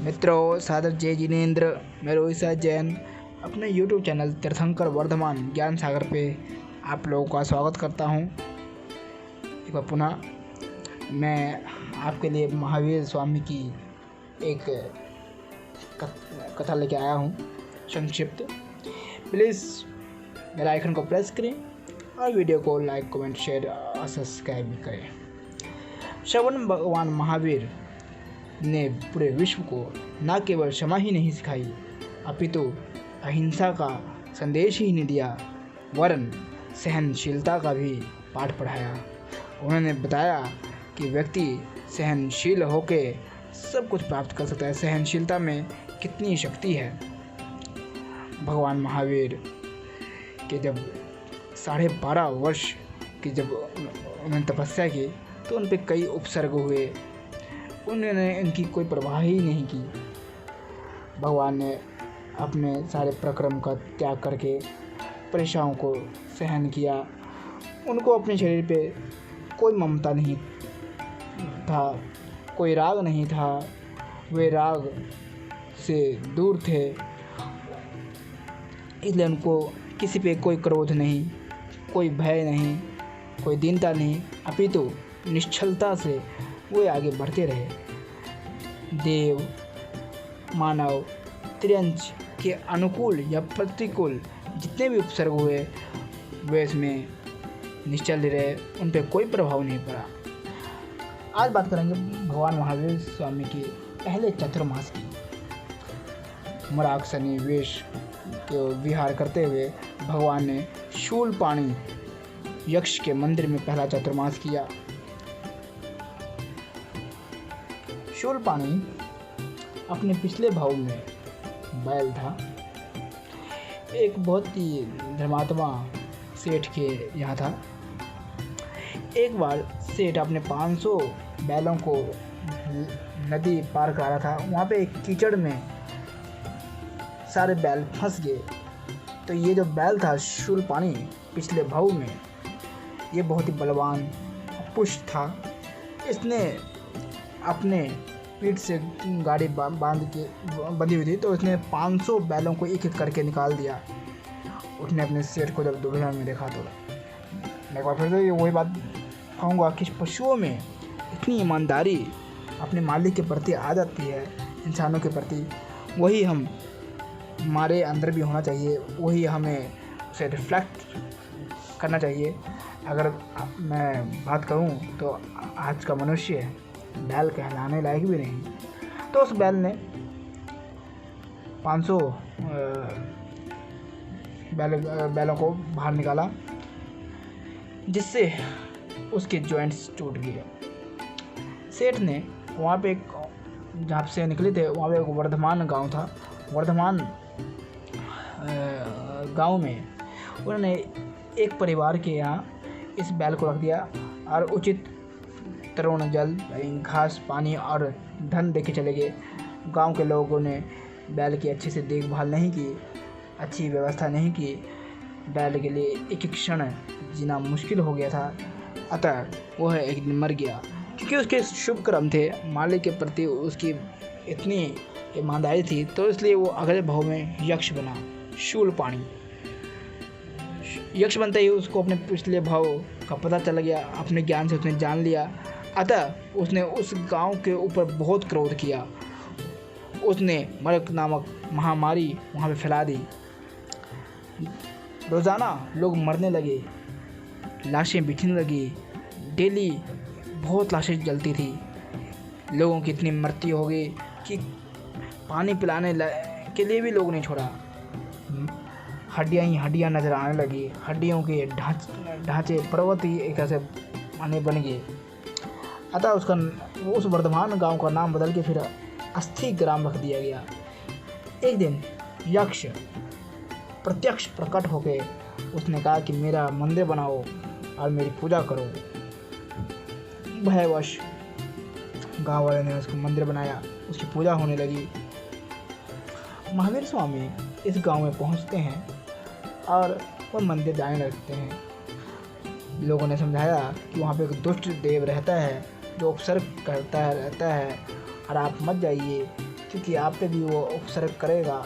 मित्रों, सादर जय जिनेन्द्र। मैं रोहित जैन अपने YouTube चैनल तीर्थंकर वर्धमान ज्ञान सागर पे आप लोगों का स्वागत करता हूँ। एक बार पुनः मैं आपके लिए महावीर स्वामी की एक कथा लेके आया हूँ संक्षिप्त। प्लीज़ मेरा आइकन को प्रेस करें और वीडियो को लाइक, कमेंट, शेयर और सब्सक्राइब भी करें। श्रवण भगवान महावीर ने पूरे विश्व को न केवल क्षमा ही नहीं सिखाई, अपितु अहिंसा का संदेश ही नहीं दिया, वरन सहनशीलता का भी पाठ पढ़ाया। उन्होंने बताया कि व्यक्ति सहनशील होकर सब कुछ प्राप्त कर सकता है। सहनशीलता में कितनी शक्ति है। भगवान महावीर के जब 12.5 वर्ष की जब उन्होंने तपस्या की तो उन पर कई उपसर्ग हुए। उन्होंने इनकी कोई परवाह ही नहीं की। भगवान ने अपने सारे प्रक्रम का त्याग करके परीक्षाओं को सहन किया। उनको अपने शरीर पे कोई ममता नहीं था, कोई राग नहीं था, वे राग से दूर थे। इसलिए उनको किसी पे कोई क्रोध नहीं, कोई भय नहीं, कोई दीनता नहीं, अपितु निश्चलता से वे आगे बढ़ते रहे। देव, मानव, त्रियंच के अनुकूल या प्रतिकूल जितने भी उपसर्ग हुए वे इसमें निश्चल रहे, उन पर कोई प्रभाव नहीं पड़ा। आज बात करेंगे भगवान महावीर स्वामी के पहले चातुर्मास की। मराग शनि वेश के विहार करते हुए भगवान ने शूलपाणी यक्ष के मंदिर में पहला चातुर्मास किया। शूलपाणी अपने पिछले भाव में बैल था। एक बहुत ही धर्मात्मा सेठ के यहाँ था। एक बार सेठ अपने 500 बैलों को नदी पार करा रहा था। वहाँ पे एक कीचड़ में सारे बैल फंस गए। तो ये जो बैल था शूलपाणी पिछले भाव में, ये बहुत ही बलवान पुष्ट था। इसने अपने पीठ से गाड़ी बंधी हुई थी, तो उसने 500 बैलों को एक एक करके निकाल दिया। उसने अपने सेठ को जब दोपहर में देखा तो मैं एक बार फिर से ये वही बात कहूँगा कि पशुओं में इतनी ईमानदारी अपने मालिक के प्रति आ जाती है, इंसानों के प्रति, वही हमारे अंदर भी होना चाहिए, वही हमें उसे रिफ्लेक्ट करना चाहिए। अगर मैं बात करूँ तो आज का मनुष्य बैल कहलाने लायक भी नहीं। तो उस बैल ने 500 बैलों को बाहर निकाला, जिससे उसके जॉइंट्स टूट गए। सेठ ने वहाँ पे जहाँ से निकले थे वहाँ पे एक वर्धमान गांव था। वर्धमान गांव में उन्होंने एक परिवार के यहाँ इस बैल को रख दिया और उचित तरुण जल, घास, पानी और धन देके चले गए। गांव के लोगों ने बैल की अच्छे से देखभाल नहीं की, अच्छी व्यवस्था नहीं की। बैल के लिए एक एक क्षण जीना मुश्किल हो गया था। अतः वह एक दिन मर गया। क्योंकि उसके शुभ कर्म थे, मालिक के प्रति उसकी इतनी ईमानदारी थी, तो इसलिए वो अगले भाव में यक्ष बना, शूलपाणी। यक्ष बनते ही उसको अपने पिछले भाव का पता चल गया। अपने ज्ञान से उसने जान लिया। अतः उसने उस गांव के ऊपर बहुत क्रोध किया। उसने मरक नामक महामारी वहाँ पे फैला दी। रोज़ाना लोग मरने लगे, लाशें बिखरने लगी। डेली बहुत लाशें जलती थी। लोगों की इतनी मृत्यु हो गई कि पानी पिलाने के लिए भी लोग नहीं छोड़ा। हड्डियाँ ही हड्डियाँ नज़र आने लगी। हड्डियों के ढांचे पर्वत ही एक ऐसे बन गए। अतः उस वर्धमान गांव का नाम बदल के फिर अस्थि ग्राम रख दिया गया। एक दिन यक्ष प्रत्यक्ष प्रकट होके उसने कहा कि मेरा मंदिर बनाओ और मेरी पूजा करो। भयवश गांव वाले ने उसको मंदिर बनाया, उसकी पूजा होने लगी। महावीर स्वामी इस गांव में पहुंचते हैं और वह मंदिर जाने लगते हैं। लोगों ने समझाया कि वहाँ पे एक दुष्ट देव रहता है जो उपसर्ग करता रहता है और आप मत जाइए, क्योंकि आप पे भी वो उपसर्ग करेगा,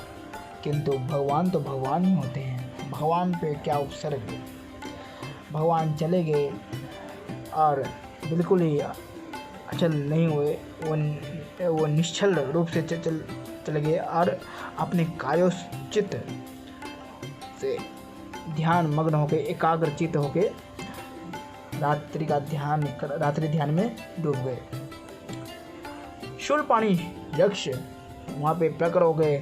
किंतु भगवान तो भगवान ही होते हैं, भगवान पे क्या उपसर्ग। भगवान चले गए और बिल्कुल ही अचल नहीं हुए, वो निश्चल रूप से चले गए और अपने कायोचित से ध्यान मग्न होकर, एकाग्रचित होकर रात्रि ध्यान में डूब गए। शूलपाणी यक्ष वहाँ पे प्रकट हो गए,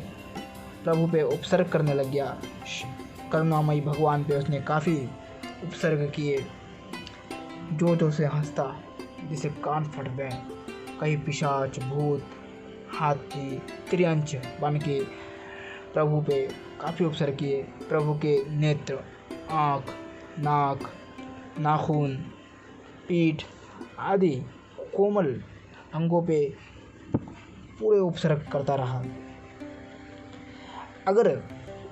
प्रभु पे उपसर्ग करने लग गया। करुणामयी भगवान पे उसने काफ़ी उपसर्ग किए। जो से हंसता जिसे कान फट गए, कहीं पिशाच, भूत, हाथी, त्रियंच बन के प्रभु पे काफ़ी उपसर्ग किए। प्रभु के नेत्र, आँख, नाक, नाखून, पीठ आदि कोमल अंगों पे पूरे उपसर्ग करता रहा। अगर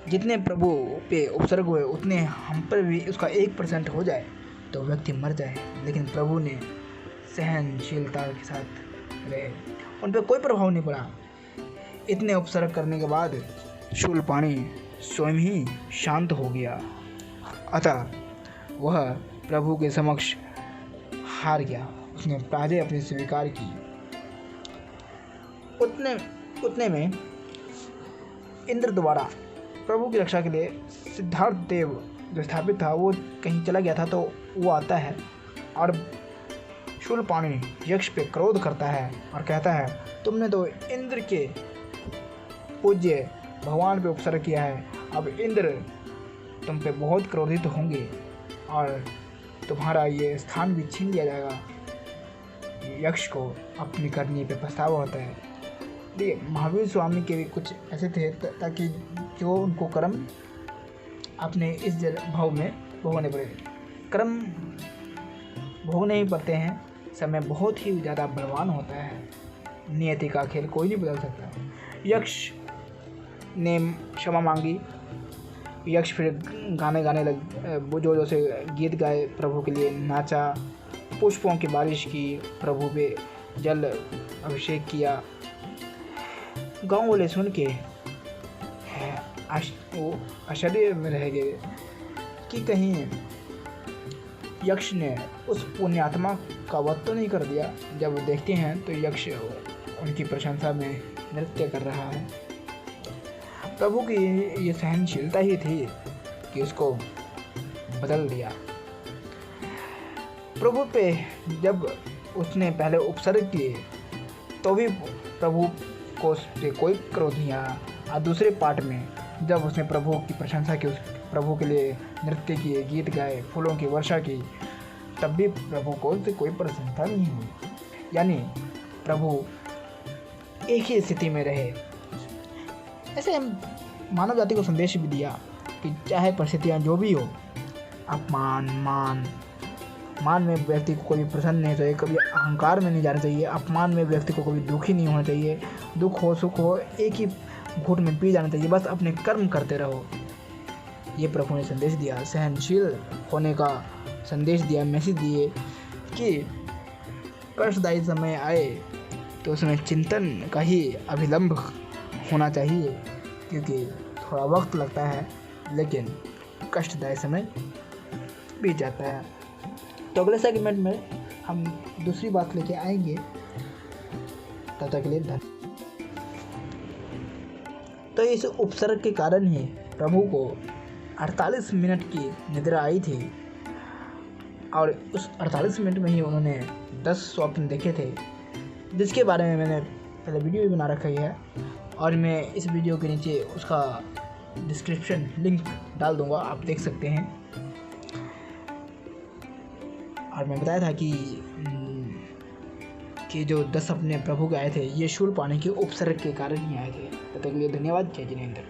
जितने प्रभु पे उपसर्ग हुए उतने हम पर भी उसका 1% हो जाए तो व्यक्ति मर जाए, लेकिन प्रभु ने सहनशीलता के साथ रहे, उन पर कोई प्रभाव नहीं पड़ा। इतने उपसर्ग करने के बाद शूलपाणी स्वयं ही शांत हो गया, अतः वह प्रभु के समक्ष हार गया। उसने पराजय अपनी स्वीकार की। उतने में इंद्र द्वारा प्रभु की रक्षा के लिए सिद्धार्थ देव जो स्थापित था वो कहीं चला गया था, तो वो आता है और शूलपाणी यक्ष पे क्रोध करता है और कहता है, तुमने तो इंद्र के पूज्य भगवान पे उपसर्ग किया है, अब इंद्र तुम पे बहुत क्रोधित होंगे और तुम्हारा ये स्थान भी छीन लिया जाएगा। यक्ष को अपनी करनी पे पछतावा होता है। देखिए, महावीर स्वामी के भी कुछ ऐसे थे ताकि जो उनको कर्म अपने इस भाव में भोगने पड़े। कर्म भोगने ही पड़ते हैं, समय बहुत ही ज़्यादा बलवान होता है, नियति का खेल कोई नहीं बदल सकता। यक्ष ने क्षमा मांगी। यक्ष फिर गाने लग, जो से गीत गाए, प्रभु के लिए नाचा, पुष्पों की बारिश की, प्रभु पे जल अभिषेक किया। गाँव वाले सुन के वो आश्चर्य में रह गए कि कहीं यक्ष ने उस पुण्यात्मा का वध तो नहीं कर दिया। जब देखते हैं तो यक्ष उनकी प्रशंसा में नृत्य कर रहा है। प्रभु की ये सहनशीलता ही थी कि उसको बदल दिया। प्रभु पे जब उसने पहले उपसर्ग किए तो भी प्रभु को उससे कोई क्रोध नहीं आया, और दूसरे पार्ट में जब उसने प्रभु की प्रशंसा की, उस प्रभु के लिए नृत्य किए, गीत गाए, फूलों की वर्षा की, तब भी प्रभु को उससे कोई प्रसन्नता नहीं हुई। यानी प्रभु एक ही स्थिति में रहे। ऐसे मानव जाति को संदेश भी दिया कि चाहे परिस्थितियाँ जो भी हो, अपमान मान में व्यक्ति को कभी प्रसन्न नहीं चाहिए, कभी अहंकार में नहीं जाना चाहिए, अपमान में व्यक्ति को कभी दुखी नहीं होना चाहिए। दुख हो सुख हो एक ही घूंट में पी जाना चाहिए, बस अपने कर्म करते रहो। ये प्रभु ने संदेश दिया, सहनशील होने का संदेश दिया, मैसेज दिए कि कष्टदायी समय आए तो उसमें चिंतन का ही अभिलंब होना चाहिए, क्योंकि थोड़ा वक्त लगता है लेकिन कष्टदायी समय बीत जाता है। तो अगले सेगमेंट में हम दूसरी बात लेके आएंगे। तब तक के लिए धन्यवाद। तो इस उपसर्ग के कारण ही प्रभु को 48 मिनट की निद्रा आई थी, और उस 48 मिनट में ही उन्होंने 10 स्वप्न देखे थे, जिसके बारे में मैंने पहले वीडियो भी बना रखी है, और मैं इस वीडियो के नीचे उसका डिस्क्रिप्शन लिंक डाल दूंगा, आप देख सकते हैं। और मैं बताया था कि जो 10 अपने प्रभु के आए थे, ये शूलपाणी के उपसर्ग के कारण ही आए थे। तब तक के लिए धन्यवाद। जय जिनेंद्र।